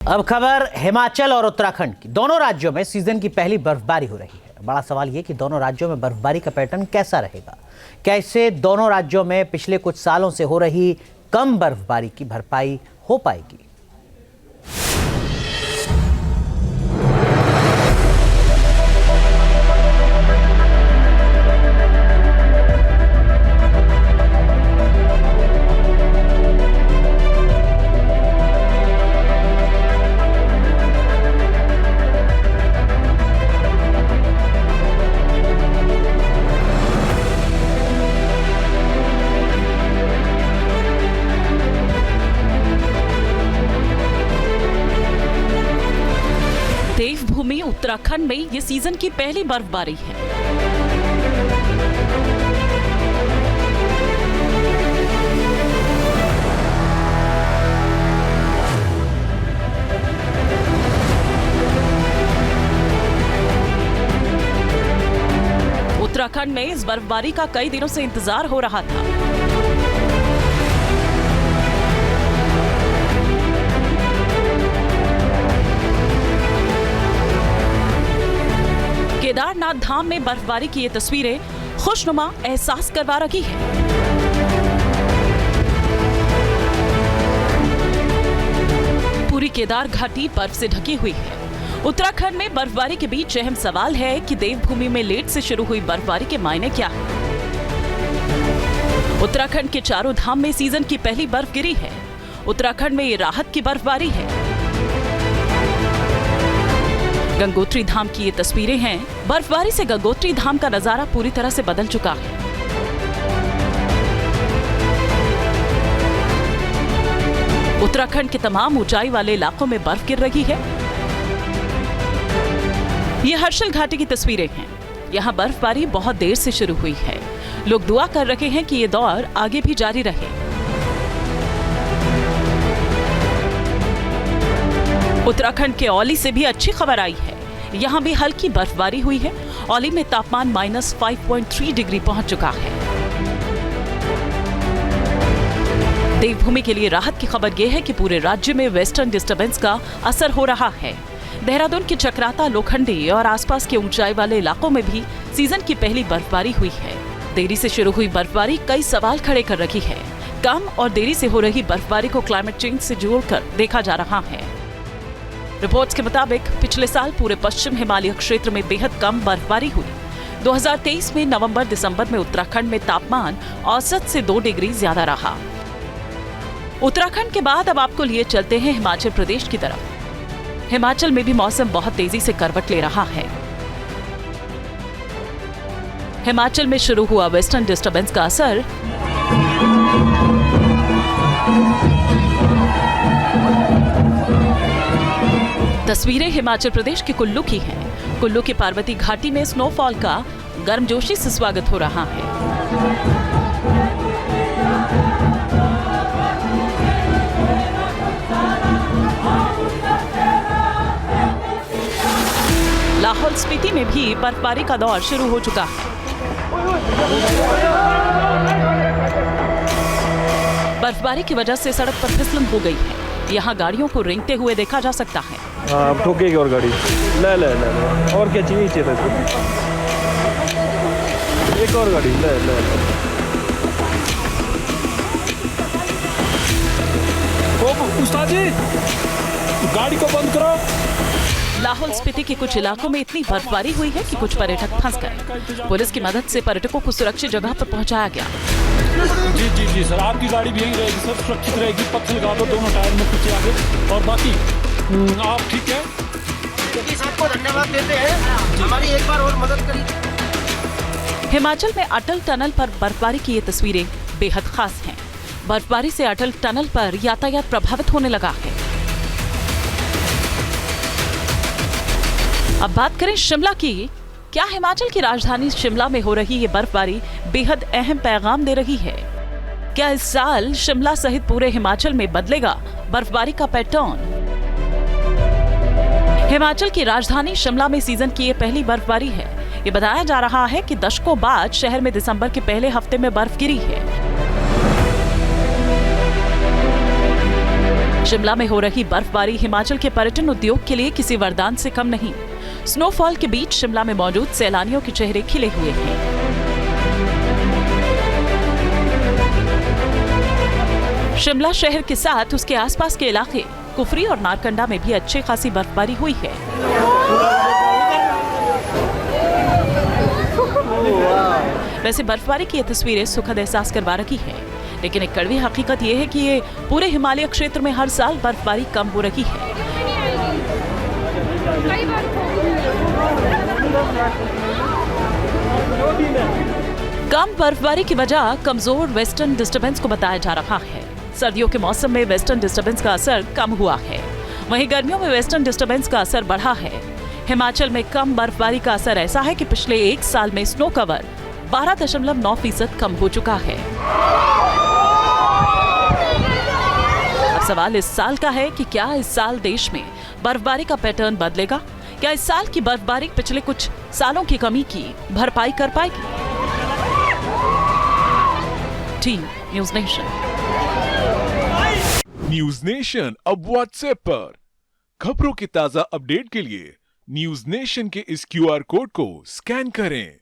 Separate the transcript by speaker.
Speaker 1: अब खबर हिमाचल और उत्तराखंड की। दोनों राज्यों में सीजन की पहली बर्फबारी हो रही है। बड़ा सवाल ये कि दोनों राज्यों में बर्फबारी का पैटर्न कैसा रहेगा। कैसे दोनों राज्यों में पिछले कुछ सालों से हो रही कम बर्फबारी की भरपाई हो पाएगी।
Speaker 2: देवभूमि उत्तराखंड में ये सीजन की पहली बर्फबारी है। उत्तराखंड में इस बर्फबारी का कई दिनों से इंतजार हो रहा था। केदारनाथ धाम में बर्फबारी की ये तस्वीरें खुशनुमा एहसास करवा रही है। पूरी केदार घाटी बर्फ से ढकी हुई है। उत्तराखंड में बर्फबारी के बीच अहम सवाल है कि देवभूमि में लेट से शुरू हुई बर्फबारी के मायने क्या है। उत्तराखंड के चारों धाम में सीजन की पहली बर्फ गिरी है। उत्तराखंड में ये राहत की बर्फबारी है। गंगोत्री धाम की ये तस्वीरें हैं। बर्फबारी से गंगोत्री धाम का नजारा पूरी तरह से बदल चुका है। उत्तराखंड के तमाम ऊंचाई वाले इलाकों में बर्फ गिर रही है। ये हर्षल घाटी की तस्वीरें हैं। यहाँ बर्फबारी बहुत देर से शुरू हुई है। लोग दुआ कर रहे हैं कि ये दौर आगे भी जारी रहे। उत्तराखंड के औली से भी अच्छी खबर आई है। यहाँ भी हल्की बर्फबारी हुई है। औली में तापमान -5.3 डिग्री पहुंच चुका है। देवभूमि के लिए राहत की खबर यह है कि पूरे राज्य में वेस्टर्न डिस्टर्बेंस का असर हो रहा है। देहरादून के चक्राता, लोखंडी और आसपास के ऊंचाई वाले इलाकों में भी सीजन की पहली बर्फबारी हुई है। देरी से शुरू हुई बर्फबारी कई सवाल खड़े कर रही है। कम और देरी से हो रही बर्फबारी को क्लाइमेट चेंज से जोड़कर देखा जा रहा है। रिपोर्ट्स के मुताबिक पिछले साल पूरे पश्चिम हिमालय क्षेत्र में बेहद कम बर्फबारी हुई। 2023 में नवंबर-दिसंबर में उत्तराखंड में तापमान औसत से 2 डिग्री ज्यादा रहा। उत्तराखंड के बाद अब आपको लिए चलते हैं हिमाचल प्रदेश की तरफ। हिमाचल में भी मौसम बहुत तेजी से करवट ले रहा है। हिमाचल में शुरू हुआ वेस्टर्न डिस्टर्बेंस का असर तस्वीरें हिमाचल प्रदेश के कुल्लू की हैं। कुल्लू की पार्वती घाटी में स्नोफॉल का गर्मजोशी से स्वागत हो रहा है। लाहौल स्पीति में भी बर्फबारी का दौर शुरू हो चुका है। बर्फबारी की वजह से सड़क पर फिसलन हो गई है। यहाँ गाड़ियों को रेंगते हुए देखा जा सकता है।
Speaker 3: हाँ, ठोकेगी और गाड़ी ले ले ले ले और क्या चाहिए था इसको? एक और गाड़ी ले ले ले। ओ उस्ताद जी, गाड़ी को बंद करो।
Speaker 2: लाहौल स्पीति के कुछ इलाकों में इतनी बर्फबारी हुई है कि कुछ पर्यटक फंस गए। पुलिस की मदद से पर्यटकों को सुरक्षित जगह पर पहुंचाया गया।
Speaker 3: जी जी जी सर, आपकी गाड़ी भी यहीं रहेगी सर, सुरक्षित रहेगी। पत्थर लगा दो दोनों टायर में, पीछे आगे। और बाकी आप ठीक है?
Speaker 4: आपको धन्यवाद देते हैं, हमारी एक बार और मदद करी।
Speaker 2: हिमाचल में अटल टनल पर बर्फबारी की ये तस्वीरें बेहद खास हैं। बर्फबारी से अटल टनल पर यातायात प्रभावित होने लगा है। अब बात करें शिमला की। क्या हिमाचल की राजधानी शिमला में हो रही ये बर्फबारी बेहद अहम पैगाम दे रही है? क्या इस साल शिमला सहित पूरे हिमाचल में बदलेगा बर्फबारी का पैटर्न? हिमाचल की राजधानी शिमला में सीजन की ये पहली बर्फबारी है। ये बताया जा रहा है कि दशकों बाद शहर में दिसंबर के पहले हफ्ते में बर्फ गिरी है। शिमला में हो रही बर्फबारी हिमाचल के पर्यटन उद्योग के लिए किसी वरदान से कम नहीं। स्नोफॉल के बीच शिमला में मौजूद सैलानियों के चेहरे खिले हुए हैं। शिमला शहर के साथ उसके आसपास के इलाके कुफरी और नारकंडा में भी अच्छी खासी बर्फबारी हुई है। वैसे बर्फबारी की ये तस्वीरें सुखद एहसास करवा रही है, लेकिन एक कड़वी हकीकत ये है कि ये पूरे हिमालय क्षेत्र में हर साल बर्फबारी कम हो रही है। कम बर्फबारी की वजह कमजोर वेस्टर्न डिस्टर्बेंस को बताया जा रहा है। सर्दियों के मौसम में वेस्टर्न डिस्टर्बेंस का असर कम हुआ है, वहीं गर्मियों में वेस्टर्न डिस्टर्बेंस का असर बढ़ा है। हिमाचल में कम बर्फबारी का असर ऐसा है कि पिछले एक साल में स्नो कवर 12.9% कम हो चुका है। अब सवाल इस साल का है कि क्या इस साल देश में बर्फबारी का पैटर्न बदलेगा? क्या इस साल की बर्फबारी पिछले कुछ सालों की कमी की भरपाई कर पाएगी? Team news nation.
Speaker 5: News nation अब व्हाट्सएप पर खबरों की ताजा अपडेट के लिए न्यूज़ नेशन के इस QR कोड को स्कैन करें।